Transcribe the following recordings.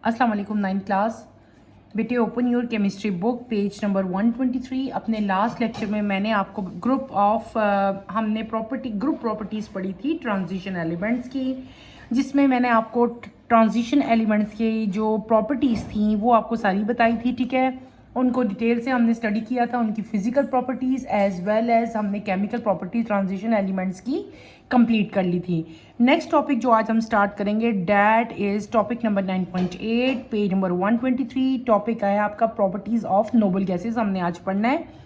अस्सलाम वालेकुम 9th class. बेटे open your chemistry book page number 123। अपने लास्ट लेक्चर में मैंने आपको हमने ग्रुप प्रॉपर्टीज़ पढ़ी थी ट्रांजिशन एलिमेंट्स की, जिसमें मैंने आपको ट्रांजिशन एलिमेंट्स की जो प्रॉपर्टीज़ थी वो आपको सारी बताई थी। ठीक है, उनको डिटेल से हमने स्टडी किया था, उनकी physical properties as well as हमने केमिकल प्रॉपर्टी ट्रांजिशन एलिमेंट्स की कंप्लीट कर ली थी। नेक्स्ट टॉपिक जो आज हम स्टार्ट करेंगे that is topic number 9.8 page number 123। Topic है आपका प्रॉपर्टीज़ ऑफ नोबल गैसेस, हमने आज पढ़ना है।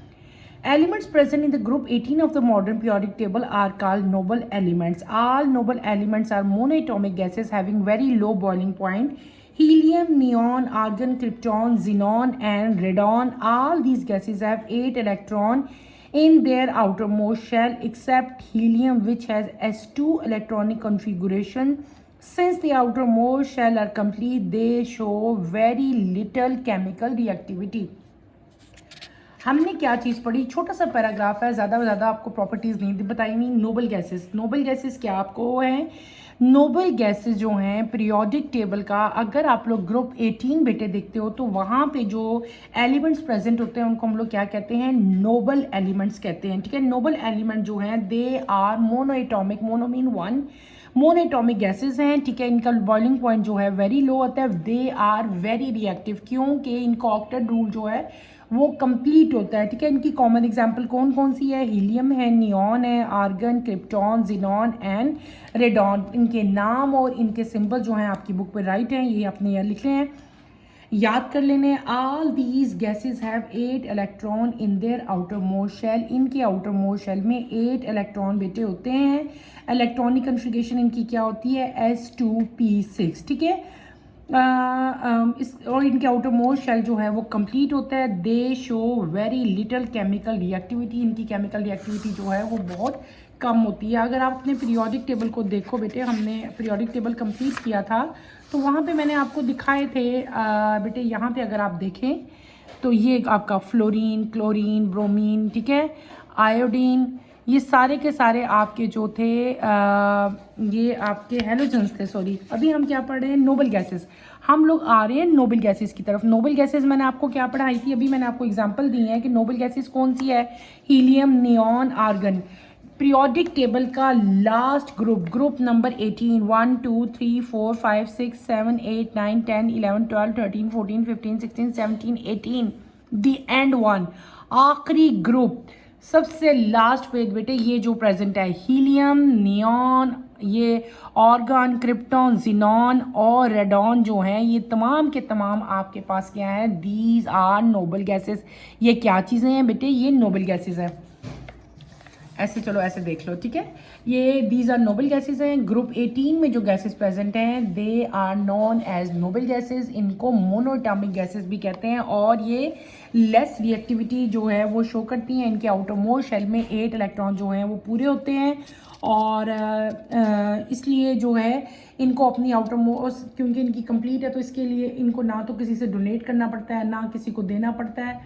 Elements present in the group 18 of the modern periodic table are called noble elements. All noble elements are monoatomic gases having very low boiling point. Helium, neon, argon, krypton, xenon and radon. All these gases have 8 electrons in their outermost shell except helium, which has s2 electronic configuration. Since the outermost shell are complete, they show very little chemical reactivity. हमने क्या चीज़ पढ़ी, छोटा सा paragraph है, ज़्यादा आपको properties नहीं बताई हुई। नोबल गैसेस क्या आपको है, नोबल गैसेस जो हैं पीरियोडिक टेबल का, अगर आप लोग ग्रुप 18 बेटे देखते हो तो वहाँ पे जो एलिमेंट्स प्रेजेंट होते हैं उनको हम लोग क्या कहते हैं, नोबल एलिमेंट्स कहते हैं। ठीक है, नोबल एलिमेंट जो हैं they are monoatomic, mono mean one, monoatomic gases हैं। ठीक है, इनका बॉइलिंग पॉइंट जो है वेरी लो होता है। दे आर वेरी रिएक्टिव, क्योंकि इनका ऑक्टेट रूल जो है वो कंप्लीट होता है। ठीक है, इनकी कॉमन एग्जांपल कौन कौन सी है, हीलियम है, नियॉन है, argon, krypton, xenon and radon. इनके नाम और इनके सिंबल जो हैं आपकी बुक पे राइट हैं, ये आपने यहाँ लिखे हैं, याद कर लेने। All these gases have 8 electron in their outermost shell. इनके आउटर मोस्ट शेल में 8 इलेक्ट्रॉन बेटे होते हैं। इलेक्ट्रॉनिक कन्फिगरेशन इनकी क्या होती है, s2p6। ठीक है, और इनके आउटर मोस्ट शेल जो है वो कंप्लीट होता है। दे show very little chemical reactivity, इनकी केमिकल रिएक्टिविटी जो है वो बहुत कम होती है। अगर आप अपने पीरियोडिक टेबल को देखो बेटे, हमने पीरियोडिक टेबल कंप्लीट किया था तो वहाँ पे मैंने आपको दिखाए थे बेटे, यहाँ पे अगर आप देखें तो ये आपका फ्लोरीन, क्लोरीन, ब्रोमीन, ठीक है, आयोडीन, ये सारे के सारे आपके जो थे ये आपके हेलोजन्स थे। सॉरी, अभी हम क्या पढ़ रहे हैं, नोबल गैसेस। हम लोग आ रहे हैं नोबल गैसेस की तरफ। नोबल गैसेस मैंने आपको क्या पढ़ाई थी, अभी मैंने आपको एग्जांपल दी है कि नोबल गैसेस कौन सी है, helium, neon, argon. Periodic table का last group number 18, 1 2 3 4 5 6 7 8 9 10 11 12 13 14 15 16 17 18, the end one, आखिरी ग्रुप, सबसे लास्ट पेज बेटे, ये जो प्रेजेंट है हीलियम, नियॉन, ये ऑर्गन, क्रिप्टॉन, जिनॉन और रेडॉन जो हैं, ये तमाम के तमाम आपके पास क्या है, दीज आर नोबल गैसेस। ये क्या चीज़ें हैं बेटे, ये नोबल गैसेस हैं। ऐसे चलो ऐसे देख लो, ठीक है, ये दीज आर नोबल गैसेस हैं। ग्रुप 18 में जो गैसेस प्रेजेंट हैं they are known as noble gases. इनको मोनोएटॉमिक गैसेस भी कहते हैं और ये लेस रिएक्टिविटी जो है वो शो करती हैं। इनके आउटर मोस्ट शेल में 8 इलेक्ट्रॉन जो हैं वो पूरे होते हैं और इसलिए जो है इनको अपनी आउटर मोस्ट, क्योंकि इनकी कंप्लीट है तो इसके लिए इनको ना तो किसी से डोनेट करना पड़ता है ना किसी को देना पड़ता है,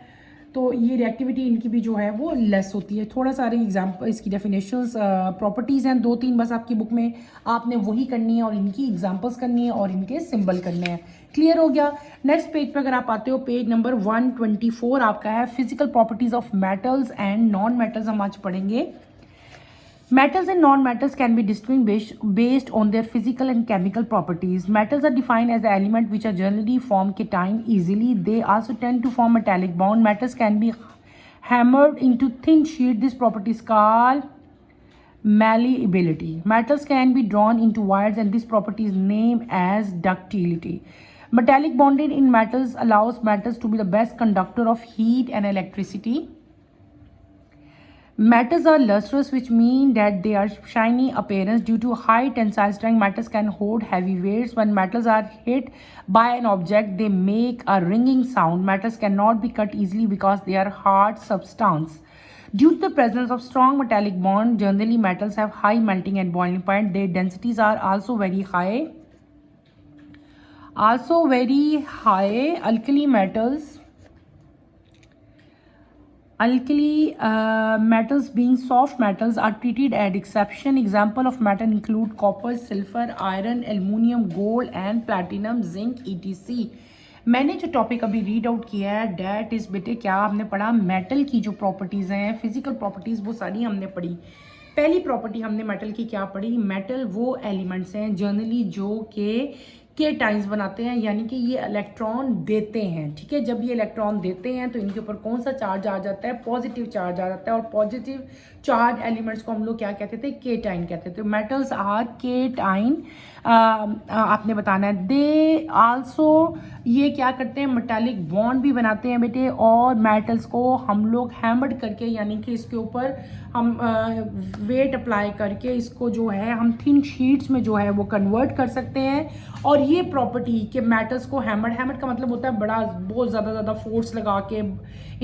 तो ये रिएक्टिविटी इनकी भी जो है वो लेस होती है। थोड़ा सारे एग्जाम्पल, इसकी डेफिनेशंस, प्रॉपर्टीज़ हैं 2-3 बस आपकी बुक में, आपने वही करनी है और इनकी एग्जांपल्स करनी है और इनके सिंबल करने हैं। क्लियर हो गया। नेक्स्ट पेज पे अगर आप आते हो, पेज नंबर 124 आपका है physical properties of metals and non metals, हम आज पढ़ेंगे। Metals and non-metals can be distinguished based on their physical and chemical properties. Metals are defined as the element which are generally form cation easily. They also tend to form metallic bond. Metals can be hammered into thin sheet. This property is called malleability. Metals can be drawn into wires and this property is named as ductility. Metallic bonding in metals allows metals to be the best conductor of heat and electricity. Metals are lustrous, which mean that they are shiny appearance due to high tensile strength. Metals can hold heavy weights. When metals are hit by an object, they make a ringing sound. Metals cannot be cut easily because they are hard substance. Due to the presence of strong metallic bond, generally metals have high melting and boiling point. Their densities are also very high. Alkali metals Alkali metals being soft metals are treated as exception. Example of metal include copper, sulfur, iron, aluminium, gold and platinum, zinc, etc. मैंने जो topic अभी read out किया है that is बेटे क्या हमने पढ़ा, metal की जो प्रॉपर्टीज़ हैं, फिजिकल प्रॉपर्टीज़, वो सारी हमने पढ़ी। पहली प्रॉपर्टी हमने मेटल की क्या पढ़ी, मेटल वो एलिमेंट्स हैं जनरली जो के टाइम्स बनाते हैं, यानी कि ये इलेक्ट्रॉन देते हैं। ठीक है, जब ये इलेक्ट्रॉन देते हैं तो इनके ऊपर कौन सा चार्ज आ जाता है, पॉजिटिव चार्ज आ जाता है, और पॉजिटिव चार्ज एलिमेंट्स को हम लोग क्या कहते थे, के टाइन कहते थे। मेटल्स आर के टाइन, आपने बताना है। दे आल्सो ये क्या करते हैं, मेटालिक बॉन्ड भी बनाते हैं बेटे, और मेटल्स को हम लोग हैमर्ड करके, यानी कि इसके ऊपर हम वेट अप्लाई करके इसको जो है हम थिन शीट्स में जो है वो कन्वर्ट कर सकते हैं। और ये प्रॉपर्टी के मेटल्स को हैमर्ड का मतलब होता है बड़ा, बहुत ज़्यादा फोर्स लगा के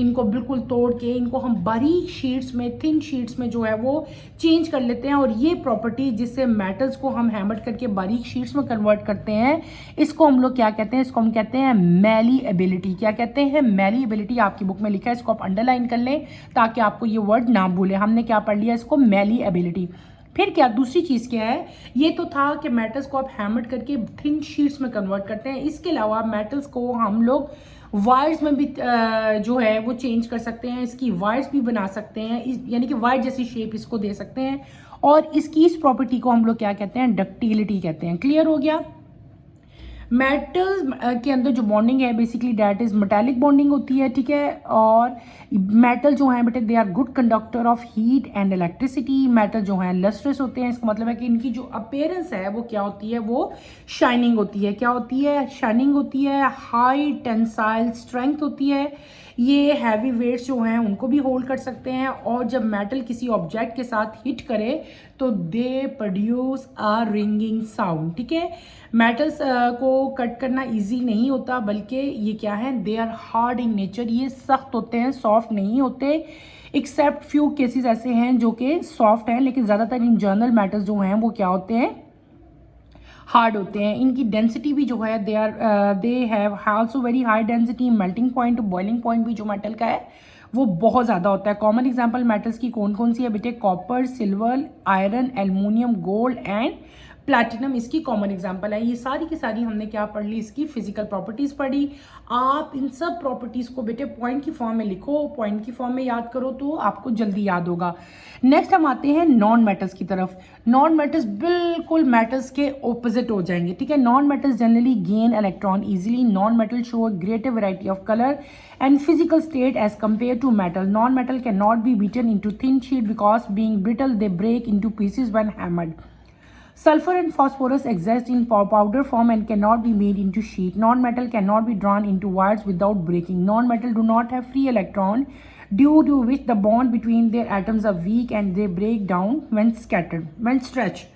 इनको बिल्कुल तोड़ के इनको हम बारीक शीट्स में, थिन शीट्स में जो है वो चेंज कर लेते हैं। और ये प्रॉपर्टी जिससे मेटल्स को हम हैमर्ड करके बारीक शीट्स में कन्वर्ट करते हैं, इसको हम लोग क्या कहते हैं, इसको हम कहते हैं मैलीएबिलिटी। क्या कहते हैं, मैलीएबिलिटी। आपकी बुक में लिखा है, इसको आप अंडरलाइन कर लें ताकि आपको ये वर्ड ना भूले। हमने क्या पढ़ लिया, इसको मैलीएबिलिटी। फिर क्या दूसरी चीज़ क्या है, ये तो था कि मेटल्स को आप हैमर्ड करके थिन शीट्स में कन्वर्ट करते हैं। इसके अलावा मेटल्स को हम लोग वायर्स में भी जो है वो चेंज कर सकते हैं, इसकी वायर्स भी बना सकते हैं, यानी कि वायर जैसी शेप इसको दे सकते हैं। और इसकी इस प्रॉपर्टी को हम लोग क्या कहते हैं, डक्टिलिटी कहते हैं। क्लियर हो गया। मेटल्स के अंदर जो बॉन्डिंग है basically that is metallic bonding होती है। ठीक है, और मेटल जो है बेटे they are good conductor of heat and electricity. Metal जो है लस्ट्रस होते हैं, इसका मतलब है कि इनकी जो अपीयरेंस है वो क्या होती है, वो शाइनिंग होती है। क्या होती है, शाइनिंग होती है। हाई टेंसाइल स्ट्रेंथ होती है। ये हैवी वेट्स जो हैं उनको भी होल्ड कर सकते हैं। और जब मेटल किसी ऑब्जेक्ट के साथ हिट करे तो they produce a ringing sound. ठीक है, मेटल्स को कट करना इजी नहीं होता, बल्कि ये क्या है, they are hard in nature. ये सख्त होते हैं, सॉफ्ट नहीं होते। एक्सेप्ट फ्यू केसेस ऐसे हैं जो कि सॉफ्ट हैं, लेकिन ज़्यादातर इन जर्नल मेटल्स जो हैं वो क्या होते हैं, हार्ड होते हैं। इनकी डेंसिटी भी जो है they have also very high density. Melting point, boiling point भी जो मेटल का है वो बहुत ज़्यादा होता है। कॉमन एग्जांपल मेटल्स की कौन कौन सी है बेटे, copper, silver, iron, aluminium, gold and platinum इसकी कॉमन एग्जांपल है। ये सारी की सारी हमने क्या पढ़ ली, इसकी फिजिकल प्रॉपर्टीज़ पढ़ी। आप इन सब प्रॉपर्टीज़ को बेटे पॉइंट की फॉर्म में लिखो, पॉइंट की फॉर्म में याद करो तो आपको जल्दी याद होगा। नेक्स्ट हम आते हैं नॉन मेटल्स की तरफ। नॉन मेटल्स बिल्कुल मेटल्स के ऑपोजिट हो जाएंगे। ठीक है, non metals generally gain electron easily. Non metal show greater variety of colour and physical state as compared to metal. Non-metal cannot be beaten into thin sheet because being brittle they break into pieces when hammered. Sulfur and phosphorus exist in powder form and cannot be made into sheet. Non-metal cannot be drawn into wires without breaking. Non-metal do not have free electron, due to which the bond between their atoms are weak and they break down when stretched.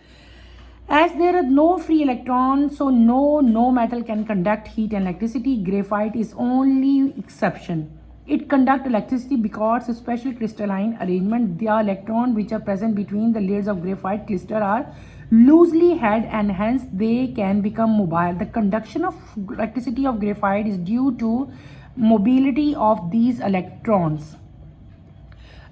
As there are no free electrons, so no metal can conduct heat and electricity. Graphite is only exception. It conducts electricity because a special crystalline arrangement. The electrons which are present between the layers of graphite crystal are loosely held and hence they can become mobile. The conduction of electricity of graphite is due to mobility of these electrons.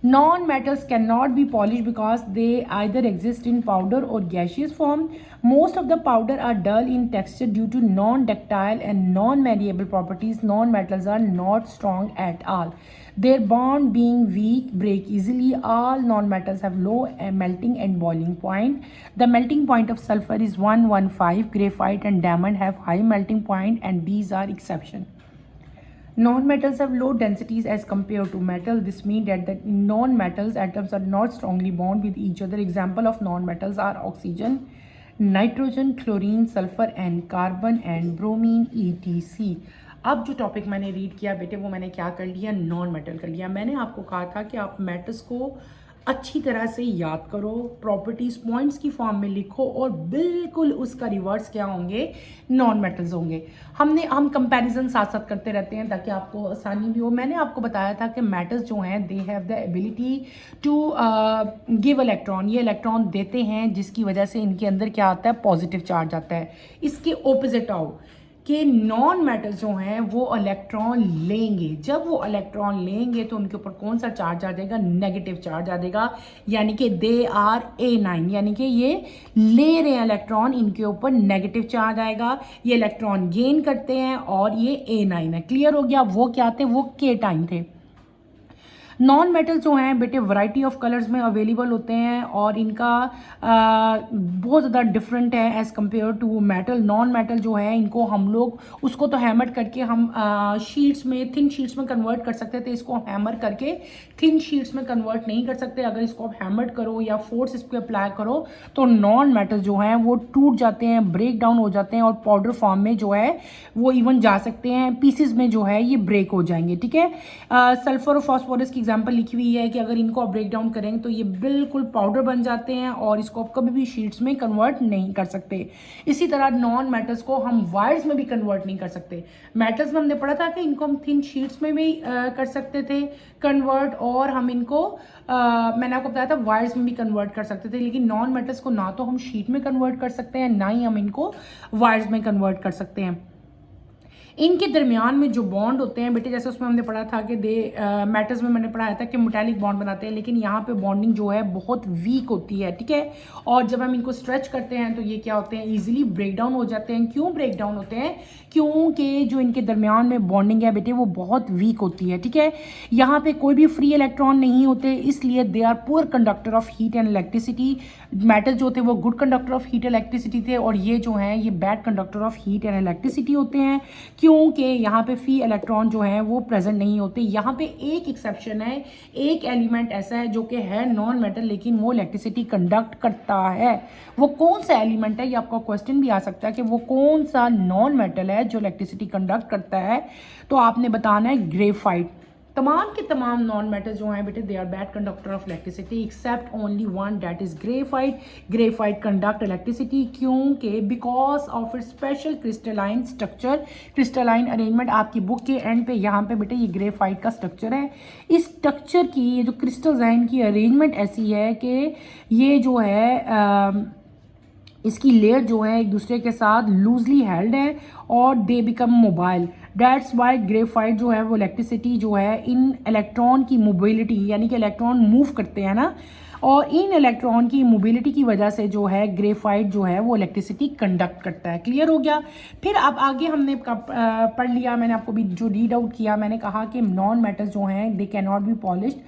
Non-metals cannot be polished because they either exist in powder or gaseous form. Most of the powder are dull in texture due to non-ductile and non-malleable properties. Non-metals are not strong at all. Their bond being weak break easily. All non-metals have low melting and boiling point. The melting point of sulfur is 115. Graphite and diamond have high melting point and these are exception. Non-metals have low densities as compared to metal. This means that the non-metals atoms are not strongly bound with each other. Example of non-metals are oxygen, nitrogen, chlorine, sulfur and carbon and bromine etc. अब जो topic मैंने read किया बेटे वो मैंने क्या कर लिया, नॉन मेटल कर लिया। मैंने आपको कहा था कि आप मेटल्स को अच्छी तरह से याद करो, प्रॉपर्टीज़ पॉइंट्स की फॉर्म में लिखो और बिल्कुल उसका रिवर्स क्या होंगे, नॉन मेटल्स होंगे। हम कंपैरिजन साथ साथ करते रहते हैं ताकि आपको आसानी भी हो। मैंने आपको बताया था कि मेटल्स जो हैं they have the ability to give electron. ये इलेक्ट्रॉन देते हैं जिसकी वजह से इनके अंदर क्या आता है, पॉजिटिव चार्ज आता है। इसके ऑपोजिट आओ, कि नॉन मेटल जो हैं वो इलेक्ट्रॉन लेंगे। जब वो इलेक्ट्रॉन लेंगे तो उनके ऊपर कौन सा चार्ज आ जाएगा? नेगेटिव चार्ज आ जाएगा, यानी कि दे आर A9, यानी कि ये ले रहे हैं इलेक्ट्रॉन, इनके ऊपर नेगेटिव चार्ज आएगा, ये इलेक्ट्रॉन गेन करते हैं और ये A9 है। क्लियर हो गया? वो क्या थे? वो K-टाइम थे। नॉन मेटल जो हैं बेटे वैरायटी ऑफ कलर्स में अवेलेबल होते हैं और इनका बहुत ज़्यादा डिफरेंट है as compare to metal. Non metal जो है इनको हम लोग उसको तो हैमर करके हम शीट्स में, थिन शीट्स में कन्वर्ट कर सकते थे, इसको हैमर करके थिन शीट्स में कन्वर्ट नहीं कर सकते। अगर इसको आप हैमर करो या फोर्स इस पर अप्लाई करो तो नॉन मेटल जो हैं वो टूट जाते हैं, ब्रेक डाउन हो जाते हैं और पाउडर फॉर्म में जो है वो इवन जा सकते हैं, पीसेज में जो है ये ब्रेक हो जाएंगे। ठीक है, सल्फर और फॉस्फोरस की एग्जांपल लिखी हुई है कि अगर इनको आप ब्रेक डाउन करेंगे तो ये बिल्कुल पाउडर बन जाते हैं और इसको आप कभी भी शीट्स में कन्वर्ट नहीं कर सकते। इसी तरह नॉन मेटल्स को हम वायर्स में भी कन्वर्ट नहीं कर सकते। मेटल्स में हमने पढ़ा था कि इनको हम थिन शीट्स में भी कर सकते थे कन्वर्ट, और हम इनको मैंने आपको बताया था वायर्स में भी कन्वर्ट कर सकते थे, लेकिन नॉन मेटल्स को ना तो हम शीट में कन्वर्ट कर सकते हैं ना ही हम इनको वायर्स में कन्वर्ट कर सकते हैं। इनके दरमियान में जो बॉन्ड होते हैं बेटे, जैसे उसमें हमने पढ़ा था कि मैटर्स में मैंने पढ़ाया था कि मेटालिक बॉन्ड बनाते हैं, लेकिन यहाँ पे बॉन्डिंग जो है बहुत वीक होती है। ठीक है, और जब हम इनको स्ट्रेच करते हैं तो ये क्या होते हैं? इजीली ब्रेक डाउन हो जाते हैं। क्यों ब्रेक डाउन होते हैं? क्योंकि जो इनके दरमियान में बॉन्डिंग है बेटे वो बहुत वीक होती है। ठीक है, यहाँ पे कोई भी फ्री इलेक्ट्रॉन नहीं होते, इसलिए they are poor conductor of heat and electricity. Metal जो थे वो good conductor of heat electricity थे और ये जो हैं ये bad conductor of heat and electricity होते हैं, क्योंकि यहाँ पे फ्री इलेक्ट्रॉन जो है वो प्रेजेंट नहीं होते। यहाँ पे एक एक्सेप्शन है, एक एलिमेंट ऐसा है जो कि है नॉन मेटल लेकिन वो इलेक्ट्रिसिटी कंडक्ट करता है। वो कौन सा एलिमेंट है? ये आपका क्वेश्चन भी आ सकता है कि वो कौन सा नॉन मेटल है जो इलेक्ट्रिसिटी कंडक्ट करता है, तो आपने बताना है ग्रेफाइट। तमाम के तमाम नॉन मेटल जो हैं बेटे they are bad conductor of electricity except only one, that is graphite. Graphite conduct electricity क्योंकि because of it special crystalline structure, crystalline arrangement. आपकी बुक के एंड पे यहाँ पे बेटे ये ग्रेफाइट का स्ट्रक्चर है। इस स्ट्रक्चर की ये जो क्रिस्टल्स हैं इनकी अरेंजमेंट ऐसी है कि ये जो है इसकी लेयर जो है एक दूसरे के साथ लूजली हेल्ड है और they become mobile. That's why graphite जो है वो इलेक्ट्रिसिटी जो है इन इलेक्ट्रॉन की मोबिलिटी, यानी कि इलेक्ट्रॉन मूव करते हैं ना, और इन इलेक्ट्रॉन की मोबिलिटी की वजह से जो है ग्रेफाइट जो है वो इलेक्ट्रिसिटी कंडक्ट करता है। क्लियर हो गया? फिर अब आगे हमने पढ़ लिया, मैंने आपको भी जो रीड आउट किया, मैंने कहा कि नॉन मेटल्स जो हैं they can not be polished.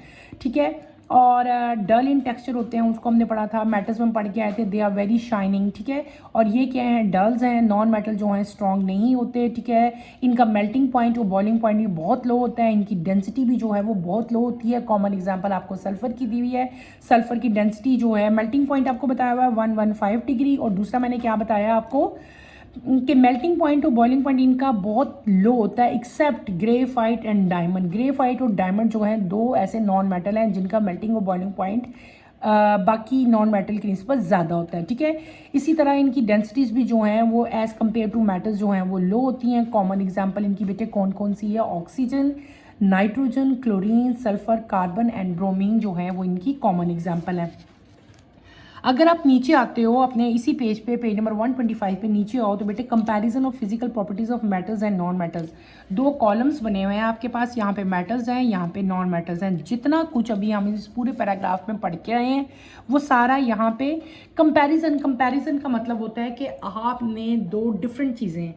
ठीक है, और डल इन टेक्सचर होते हैं, उसको हमने पढ़ा था, मेटल्स में पढ़ के आए थे, दे आर वेरी शाइनिंग। ठीक है, और ये क्या है? डल्स हैं। नॉन मेटल जो हैं स्ट्रॉन्ग नहीं होते। ठीक है, इनका मेल्टिंग पॉइंट और बॉइलिंग पॉइंट भी बहुत लो होता है, इनकी डेंसिटी भी जो है वो बहुत लो होती है। कॉमन एग्जांपल आपको सल्फर की दी हुई है। सल्फर की डेंसिटी जो है, मेल्टिंग पॉइंट आपको बताया हुआ है 115 डिग्री, और दूसरा मैंने क्या बताया आपको कि मेल्टिंग पॉइंट और बॉइलिंग पॉइंट इनका बहुत लो होता है except graphite and diamond. Graphite और डायमंड जो हैं दो ऐसे नॉन मेटल हैं जिनका मेल्टिंग और बॉइलिंग पॉइंट बाकी नॉन मेटल की निस्बत ज़्यादा होता है। ठीक है, इसी तरह इनकी डेंसिटीज़ भी जो हैं वो एज़ कम्पेयर टू मेटल्स जो हैं वो लो होती हैं। कॉमन एग्जांपल इनकी बेटे कौन कौन सी है? Oxygen, nitrogen, chlorine, sulphur, carbon and bromine जो है वो इनकी कॉमन एग्जांपल है। अगर आप नीचे आते हो अपने इसी पेज पे, पेज नंबर 125 पे नीचे आओ तो बेटे comparison of physical properties of metals and non metals, दो कॉलम्स बने हुए हैं आपके पास। यहाँ पे मेटल्स हैं, यहाँ पे नॉन मेटल्स हैं। जितना कुछ अभी हम इस पूरे पैराग्राफ में पढ़ के आए हैं वो सारा यहाँ पे कंपैरिजन। कंपैरिजन का मतलब होता है कि आपने दो डिफरेंट चीज़ें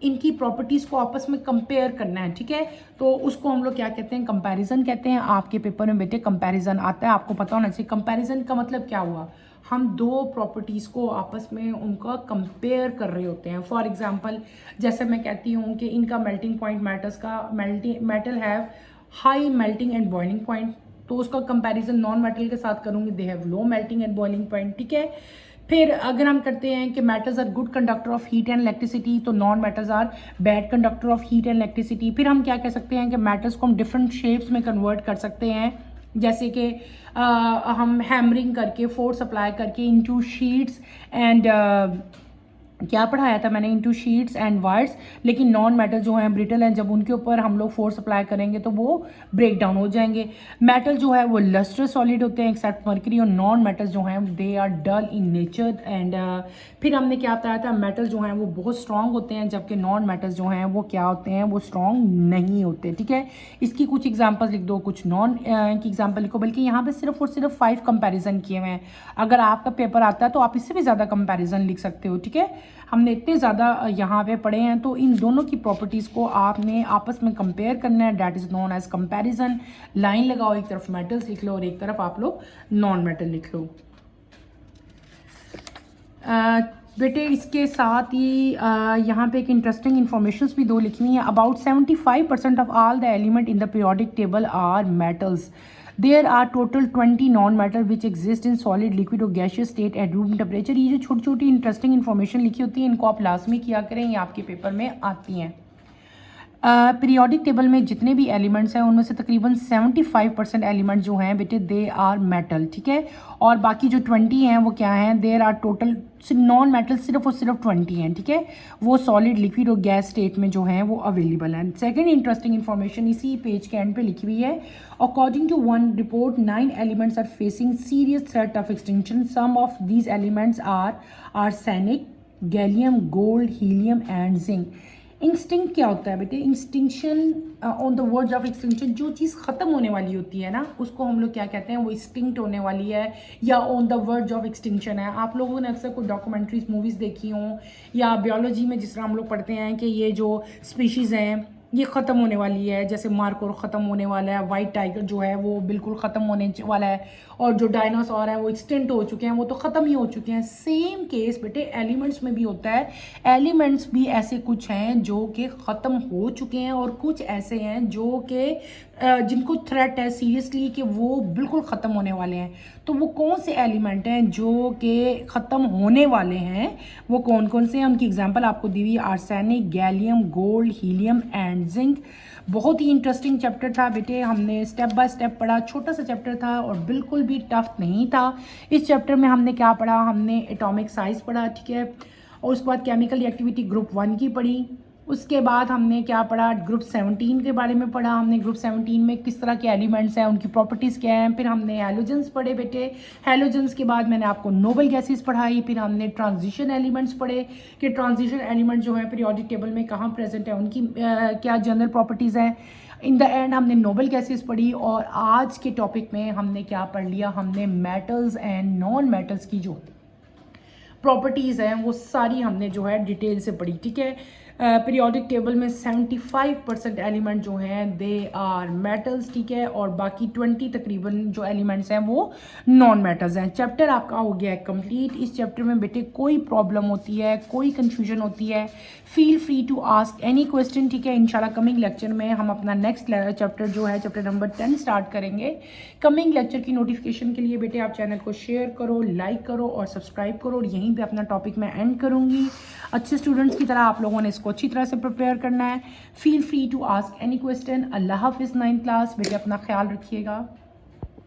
इनकी प्रॉपर्टीज़ को आपस में कंपेयर करना है। ठीक है, तो उसको हम लोग क्या कहते हैं? कंपैरिजन कहते हैं। आपके पेपर में बेटे कंपैरिजन आता है, आपको पता होना चाहिए कंपैरिजन का मतलब क्या हुआ। हम दो प्रॉपर्टीज़ को आपस में उनका कंपेयर कर रहे होते हैं। फॉर एग्जांपल जैसे मैं कहती हूँ कि इनका मेल्टिंग पॉइंट मेटल्स का metal have high melting and boiling point, तो उसका कंपैरिजन नॉन मेटल के साथ करूँगी, they have low melting and boiling point. ठीक है, फिर अगर हम करते हैं कि metals are good conductor of heat and electricity, तो non metals are bad conductor of heat and electricity. फिर हम क्या कह सकते हैं कि मेटल्स को हम डिफरेंट शेप्स में कन्वर्ट कर सकते हैं, जैसे कि हम हैमरिंग करके, फोर्स अप्लाई करके इनटू शीट्स एंड क्या पढ़ाया था मैंने, इनटू शीट्स एंड वायर्स, लेकिन नॉन मेटल जो हैं ब्रिटल हैं, जब उनके ऊपर हम लोग फोर्स अप्लाई करेंगे तो वो ब्रेक डाउन हो जाएंगे। मेटल जो है वो लस्टर सॉलिड होते हैं एक्सेप्ट मर्करी, और नॉन मेटल जो हैं they are dull in nature. And फिर हमने क्या बताया था, मेटल जो हैं वो बहुत स्ट्रॉन्ग होते हैं, जबकि नॉन मेटल जो हैं वो क्या होते हैं, वो स्ट्रॉन्ग नहीं होते। ठीक है, इसकी कुछ एग्जाम्पल्स लिख दो, कुछ नॉन की एग्जाम्पल लिखो, बल्कि यहाँ पे सिर्फ और सिर्फ 5 कंपेरिजन किए हुए हैं। अगर आपका पेपर आता है तो आप इससे भी ज़्यादा कंपेरिजन लिख सकते हो। ठीक है, हमने इतने ज़्यादा यहाँ पे पढ़े हैं, तो इन दोनों की प्रॉपर्टीज़ को आपने आपस में कंपेयर करना है, that is known as comparison. Line लगाओ, एक तरफ मेटल्स लिख लो और एक तरफ आप लोग नॉन मेटल लिख लो। बेटे इसके साथ ही यहाँ पे एक इंटरेस्टिंग इन्फॉर्मेशंस भी दो लिखी हुई हैं। About 75% of all the element in the periodic table are metals. There are total 20 non metal which exist in solid, liquid और gaseous state at room temperature. ये जो छोटी छोटी इंटरेस्टिंग इन्फॉर्मेशन लिखी होती है, इनको आप लाजमी किया करें, ये आपके पेपर में आती हैं। पीरियोडिक टेबल में जितने भी एलिमेंट्स हैं उनमें से तकरीबन 75% एलिमेंट जो हैं बेटे दे आर मेटल। ठीक है, और बाकी जो 20 हैं वो क्या हैं, there are total non metal सिर्फ और सिर्फ 20 हैं। ठीक है, वो सॉलिड, लिक्विड और गैस स्टेट में जो हैं वो अवेलेबल हैं। सेकेंड इंटरेस्टिंग इन्फॉर्मेशन इसी पेज के एंड पे लिखी हुई है। According to one report 9 elements are facing serious threat of extinction. Some of these elements are arsenic, gallium, gold, helium and zinc. Instinct क्या होता है बेटे, extinction on the verge of extinction, जो चीज़ ख़त्म होने वाली होती है ना उसको हम लोग क्या कहते हैं, वो एक्सटिंक्ट होने वाली है या on the verge of extinction है। आप लोगों ने अक्सर कोई डॉक्यूमेंट्रीज मूवीज़ देखी हों या बायोलॉजी में जिस तरह हम लोग पढ़ते हैं कि ये जो स्पीशीज़ हैं ये ख़त्म होने वाली है, जैसे मार्कोर ख़त्म होने वाला है, वाइट टाइगर जो है वो बिल्कुल ख़त्म होने वाला है, और जो डायनासोर है वो एक्सटेंट हो चुके हैं, वो तो ख़त्म ही हो चुके हैं। सेम केस बेटे एलिमेंट्स में भी होता है। एलिमेंट्स भी ऐसे कुछ हैं जो कि ख़त्म हो चुके हैं और कुछ ऐसे हैं जो कि जिनको थ्रेट है सीरियसली कि वो बिल्कुल ख़त्म होने वाले हैं। तो वो कौन से एलिमेंट हैं जो कि ख़त्म होने वाले हैं, वो कौन कौन से हैं, उनकी एग्जांपल आपको दी हुई, arsenic, gallium, gold, helium and zinc. बहुत ही इंटरेस्टिंग चैप्टर था बेटे, हमने स्टेप बाय स्टेप पढ़ा, छोटा सा चैप्टर था और बिल्कुल भी टफ नहीं था। इस चैप्टर में हमने क्या पढ़ा, हमने एटॉमिक साइज पढ़ा। ठीक है, और उसके बाद केमिकल रिएक्टिविटी ग्रुप 1 की पढ़ी। उसके बाद हमने क्या पढ़ा, ग्रुप 17 के बारे में पढ़ा। हमने ग्रुप 17 में किस तरह के एलिमेंट्स हैं, उनकी प्रॉपर्टीज़ क्या हैं। फिर हमने हैलोजेंस पढ़े बेटे, हैलोजेंस के बाद मैंने आपको नोबल गैसेस पढ़ाई। फिर हमने ट्रांजिशन एलिमेंट्स पढ़े कि ट्रांजिशन एलिमेंट जो है पीरियोडिक टेबल में कहाँ प्रेजेंट है, उनकी क्या जनरल प्रॉपर्टीज़ हैं। इन द एंड हमने नोबल गैसेस पढ़ी। और आज के टॉपिक में हमने क्या पढ़ लिया, हमने मेटल्स एंड नॉन मेटल्स की जो प्रॉपर्टीज़ हैं वो सारी हमने जो है डिटेल से पढ़ी। ठीक है, पीरियोडिक टेबल में 75% एलिमेंट जो हैं दे आर मेटल्स। ठीक है, और बाकी 20 तकरीबन जो एलिमेंट्स हैं वो नॉन मेटल्स हैं। चैप्टर आपका हो गया है कंप्लीट। इस चैप्टर में बेटे कोई प्रॉब्लम होती है, कोई कन्फ्यूजन होती है, feel free to ask any question. ठीक है, इंशाल्लाह कमिंग लेक्चर में हम अपना नेक्स्ट चैप्टर जो है चैप्टर नंबर 10 स्टार्ट करेंगे। कमिंग लेक्चर की नोटिफिकेशन के लिए बेटे आप चैनल को शेयर करो, लाइक करो और सब्सक्राइब करो। और यहीं पे अपना टॉपिक मैं एंड करूँगी। अच्छे स्टूडेंट्स की तरह आप लोगों ने इसको अच्छी तरह से प्रिपेयर करना है। Feel free to ask any question. अल्लाह हाफिज़ 9th क्लास। बेटे अपना ख्याल रखिएगा।